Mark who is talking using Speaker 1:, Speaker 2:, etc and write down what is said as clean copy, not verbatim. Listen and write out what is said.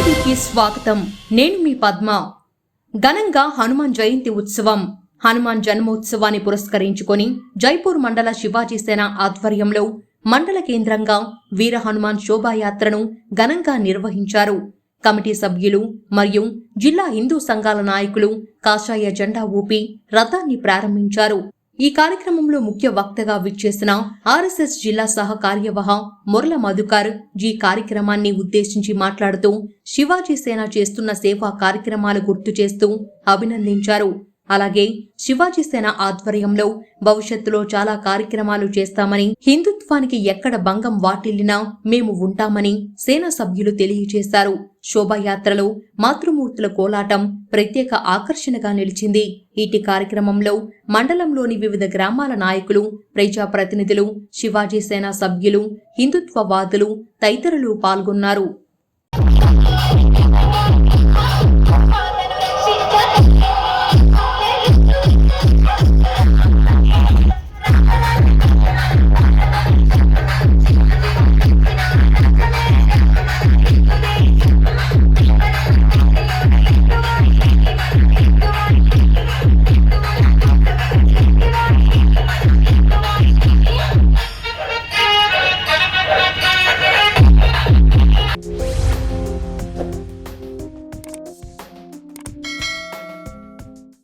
Speaker 1: టీవీకి స్వాగతం. నేను మీ పద్మ. ఘనంగా హనుమాన్ జయంతి ఉత్సవం. హనుమాన్ జన్మోత్సవాన్ని పురస్కరించుకొని జైపూర్ మండల శివాజీ సేన ఆధ్వర్యంలో మండల కేంద్రంగా వీర హనుమాన్ శోభాయాత్రను ఘనంగా నిర్వహించారు. కమిటీ సభ్యులు మరియు జిల్లా హిందూ సంఘాల నాయకులు కాషాయ జెండా ఊపి రథాన్ని ప్రారంభించారు. ఈ కార్యక్రమంలో ముఖ్య వక్తగా విచ్చేసిన ఆర్ఎస్ఎస్ జిల్లా సహ కార్యవాహ మురళ మధుకర్ ఈ కార్యక్రమాన్ని ఉద్దేశించి మాట్లాడుతూ శివాజీ సేన చేస్తున్న సేవా కార్యక్రమాలు గుర్తు చేస్తూ అభినందించారు. అలాగే శివాజీ సేన ఆధ్వర్యంలో భవిష్యత్తులో చాలా కార్యక్రమాలు చేస్తామని, హిందుత్వానికి ఎక్కడ భంగం వాటిల్లినా మేము ఉంటామని సేన సభ్యులు తెలియజేశారు. శోభాయాత్రలో మాతృమూర్తుల కోలాటం ప్రత్యేక ఆకర్షణగా నిలిచింది. ఈటి కార్యక్రమంలో మండలంలోని వివిధ గ్రామాల నాయకులు, ప్రజాప్రతినిధులు, శివాజీ సేన సభ్యులు, హిందుత్వవాదులు తదితరులు పాల్గొన్నారు.